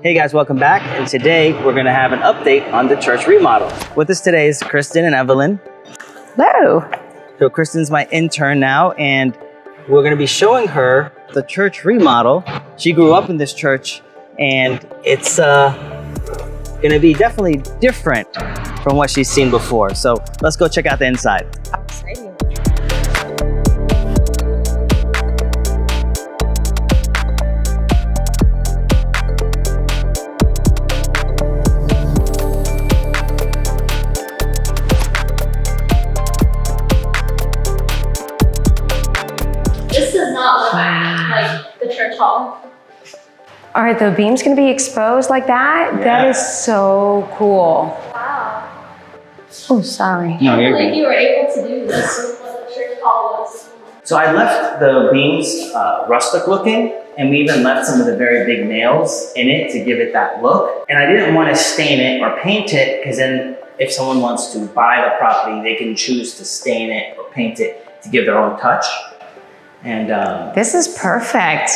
Hey guys, welcome back. And today we're going to have an update on the church remodel. With us today is Kristen and Evelyn. Hello. So Kristen's my intern now, and we're going to be showing her the church remodel. She grew up in this church, and it's going to be definitely different from what she's seen before. So let's go check out the inside. How exciting. This does not look like the church hall. Are the beams going to be exposed like that? Yeah. That is so cool. Wow. Oh, sorry. No, I you're believe good. you were able to do this with what the church hall was. So I left the beams rustic looking, and we even left some of the very big nails in it to give it that look. And I didn't want to stain it or paint it, because then if someone wants to buy the property, they can choose to stain it or paint it to give their own touch. And This is perfect.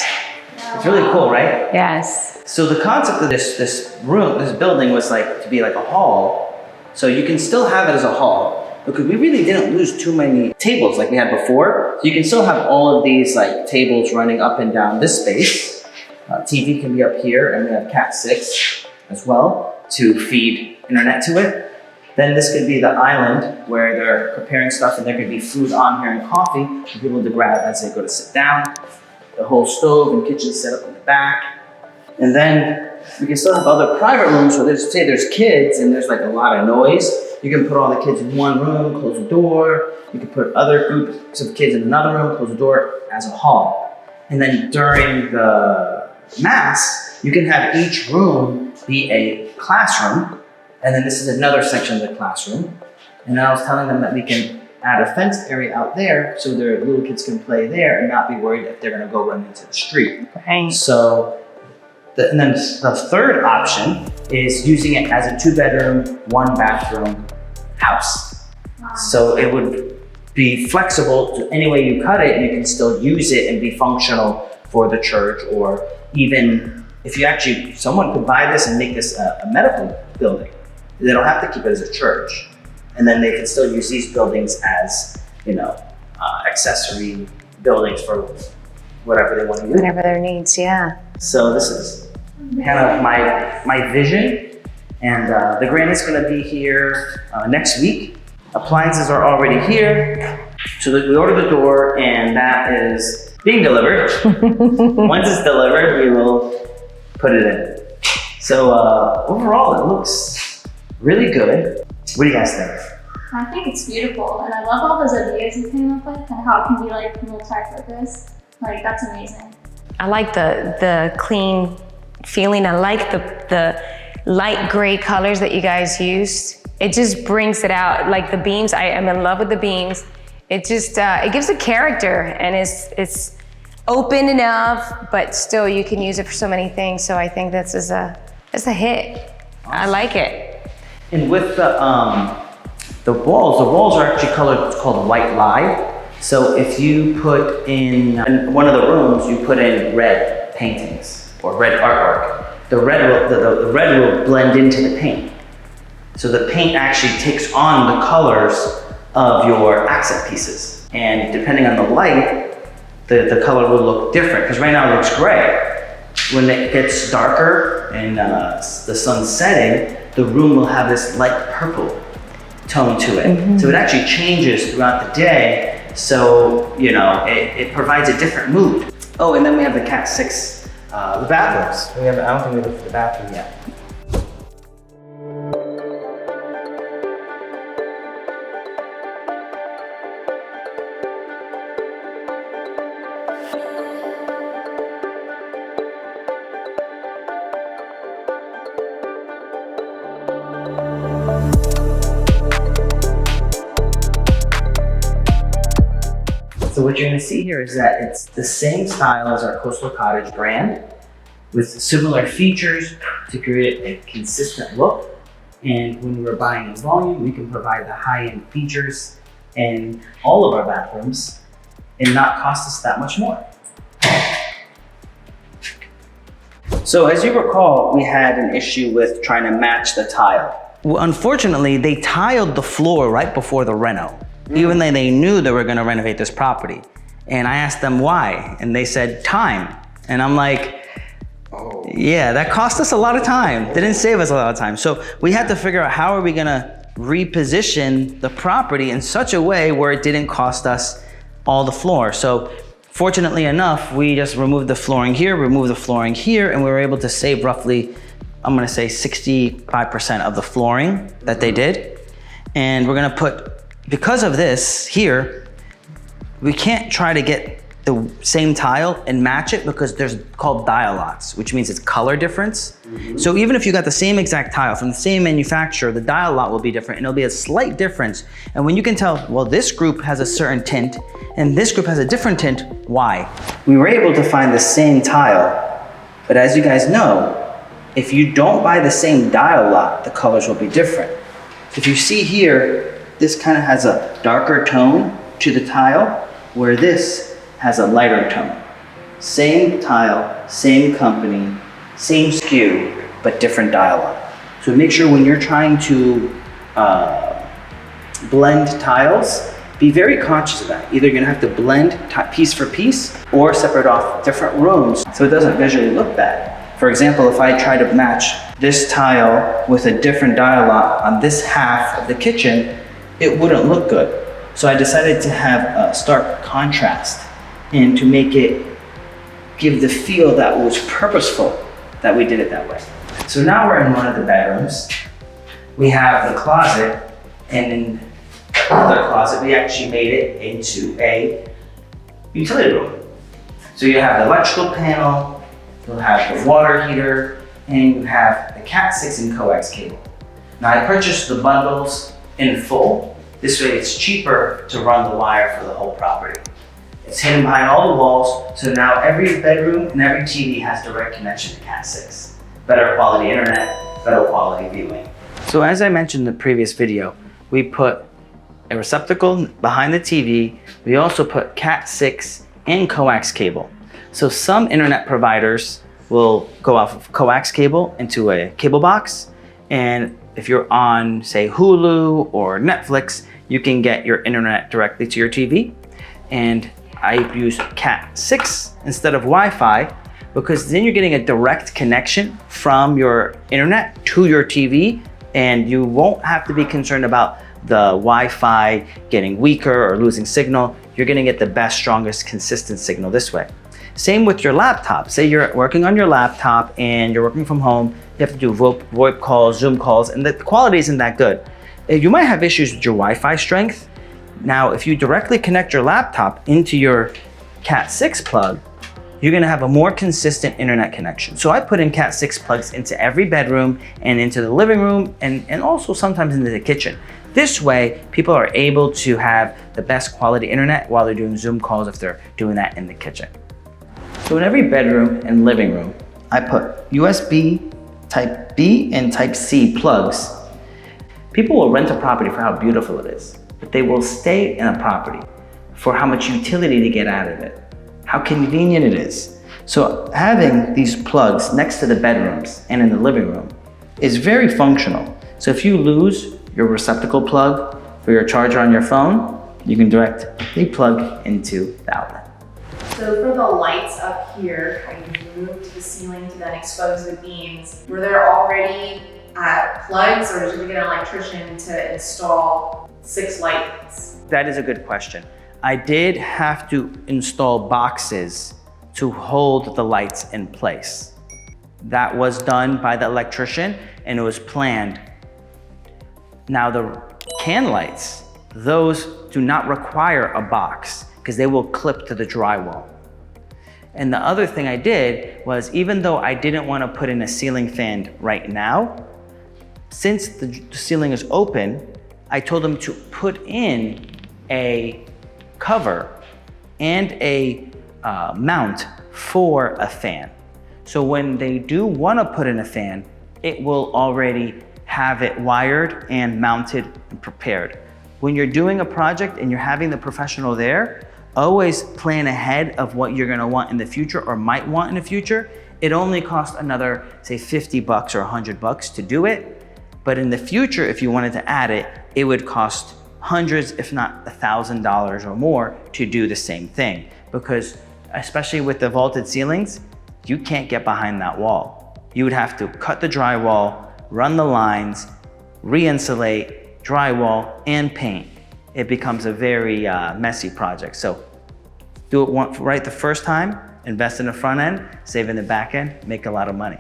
it's really cool, right? Yes. So the concept of this building was like to be like a hall. So you can still have it as a hall, because we really didn't lose too many tables like we had before. So you can still have all of these like tables running up and down this space. TV can be up here, and we have Cat 6 as well to feed internet to it. Then this could be the island where they're preparing stuff, and there could be food on here and coffee for people to grab as they go to sit down. The whole stove and kitchen set up in the back. And then we can still have other private rooms where say there's kids and there's like a lot of noise. You can put all the kids in one room, close the door. You can put other groups of kids in another room, close the door as a hall. And then during the mass, you can have each room be a classroom. And then this is another section of the classroom. And then I was telling them that we can add a fenced area out there so their little kids can play there and not be worried if they're gonna go run into the street. Right. So, and then the third option is using it as a 2-bedroom, 1-bathroom house. Wow. So it would be flexible to any way you cut it, you can still use it and be functional for the church, or even if you actually, someone could buy this and make this a medical building. They don't have to keep it as a church. And then they can still use these buildings as, accessory buildings for whatever they want to use. Whatever their needs, yeah. So this is kind of my vision. And the grant is going to be here next week. Appliances are already here. So we ordered the door, and that is being delivered. Once it's delivered, we will put it in. So overall, it looks really good. What do you guys think? I think it's beautiful, and I love all those ideas you came up with and how it can be like multi-purpose. Like, that's amazing. I like the clean feeling. I like the light gray colors that you guys used. It just brings it out. Like the beams, I am in love with the beams. It just, it gives a character, and it's open enough, but still you can use it for so many things. So I think this is a hit. Awesome. I like it. And with the walls are actually colored, it's called white lye. So if you put in one of the rooms, you put in red paintings or red artwork, the red will blend into the paint. So the paint actually takes on the colors of your accent pieces. And depending on the light, the color will look different, because right now it looks gray. When it gets darker and the sun's setting, the room will have this light purple tone to it. Mm-hmm. So it actually changes throughout the day. So, it provides a different mood. Oh, and then we have the Cat 6, the bathrooms. I don't think we looked at the bathroom yet. So what you're going to see here is that it's the same style as our Coastal Cottage brand, with similar features to create a consistent look. And when we're buying in volume, we can provide the high-end features in all of our bathrooms and not cost us that much more. So as you recall, we had an issue with trying to match the tile. Well, unfortunately, they tiled the floor right before the reno, even though they knew they were gonna renovate this property. And I asked them why, and they said time. And I'm like, yeah, that cost us a lot of time. Didn't save us a lot of time. So we had to figure out how are we gonna reposition the property in such a way where it didn't cost us all the floor. So fortunately enough, we just removed the flooring here, removed the flooring here, and we were able to save roughly, I'm gonna say 65% of the flooring that they did. And we're gonna put, because of this here, we can't try to get the same tile and match it because there's called dialots, which means it's color difference. So even if you got the same exact tile from the same manufacturer, the dialot will be different and it'll be a slight difference. And when you can tell, well, this group has a certain tint and this group has a different tint, why? We were able to find the same tile, but as you guys know, if you don't buy the same dialot, the colors will be different. So if you see here, this kind of has a darker tone to the tile, where this has a lighter tone. Same tile, same company, same SKU, but different dialog. So make sure when you're trying to blend tiles, be very conscious of that. Either you're gonna have to blend piece for piece or separate off different rooms so it doesn't visually look bad. For example, if I try to match this tile with a different dialog on this half of the kitchen, it wouldn't look good. So I decided to have a stark contrast and to make it give the feel that was purposeful that we did it that way. So now we're in one of the bedrooms. We have the closet, and in the other closet, we actually made it into a utility room. So you have the electrical panel, you'll have the water heater, and you have the Cat 6 and coax cable. Now I purchased the bundles in full. This way it's cheaper to run the wire for the whole property. It's hidden behind all the walls, so now every bedroom and every TV has direct connection to Cat 6. Better quality internet, better quality viewing. So as I mentioned in the previous video, we put a receptacle behind the TV. We also put Cat 6 and coax cable. So some internet providers will go off of coax cable into a cable box, and if you're on, say, Hulu or Netflix, you can get your internet directly to your TV. And I use Cat 6 instead of Wi-Fi because then you're getting a direct connection from your internet to your TV, and you won't have to be concerned about the Wi-Fi getting weaker or losing signal. You're gonna get the best, strongest, consistent signal this way. Same with your laptop. Say you're working on your laptop and you're working from home, you have to do VoIP calls, Zoom calls, and the quality isn't that good. You might have issues with your Wi-Fi strength. Now, if you directly connect your laptop into your Cat 6 plug, you're gonna have a more consistent internet connection. So I put in Cat 6 plugs into every bedroom and into the living room and also sometimes into the kitchen. This way, people are able to have the best quality internet while they're doing Zoom calls if they're doing that in the kitchen. So in every bedroom and living room, I put USB Type B and Type C plugs. People will rent a property for how beautiful it is, but they will stay in a property for how much utility to get out of it, how convenient it is. So having these plugs next to the bedrooms and in the living room is very functional. So if you lose your receptacle plug for your charger on your phone, you can directly plug into the outlet. So for the lights up here, how you moved the ceiling to then expose the beams, were there already plugs, or did you get an electrician to install 6 lights? That is a good question. I did have to install boxes to hold the lights in place. That was done by the electrician and it was planned. Now the can lights, those do not require a box because they will clip to the drywall. And the other thing I did was, even though I didn't want to put in a ceiling fan right now, since the ceiling is open, I told them to put in a cover and a mount for a fan. So when they do want to put in a fan, it will already have it wired and mounted and prepared. When you're doing a project and you're having the professional there, always plan ahead of what you're going to want in the future or might want in the future, it only costs another, say, 50 bucks or 100 bucks to do it. But in the future, if you wanted to add it, it would cost hundreds, if not $1,000 or more to do the same thing. Because especially with the vaulted ceilings, you can't get behind that wall. You would have to cut the drywall, run the lines, re-insulate, drywall, and paint. It becomes a very messy project. So do it right the first time, invest in the front end, save in the back end, make a lot of money.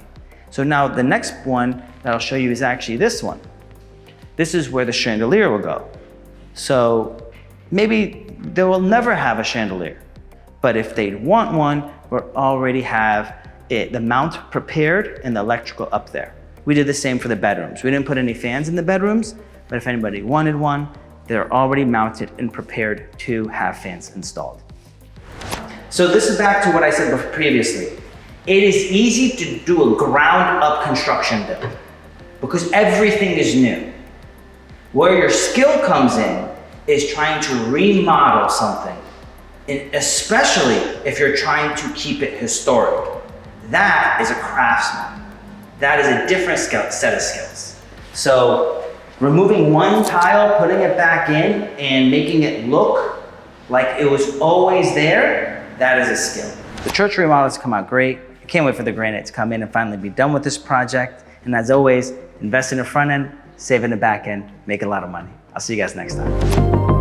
So now the next one that I'll show you is actually this one. This is where the chandelier will go. So maybe they will never have a chandelier, but if they want one, we already have the mount prepared and the electrical up there. We did the same for the bedrooms. We didn't put any fans in the bedrooms, but if anybody wanted one, they're already mounted and prepared to have fans installed. So this is back to what I said previously. It is easy to do a ground up construction build because everything is new. Where your skill comes in is trying to remodel something, and especially if you're trying to keep it historic. That is a craftsman. That is a different set of skills. So removing one tile, putting it back in, and making it look like it was always there, that is a skill. The church remodels come out great. I can't wait for the granite to come in and finally be done with this project. And as always, invest in the front end, save in the back end, make a lot of money. I'll see you guys next time.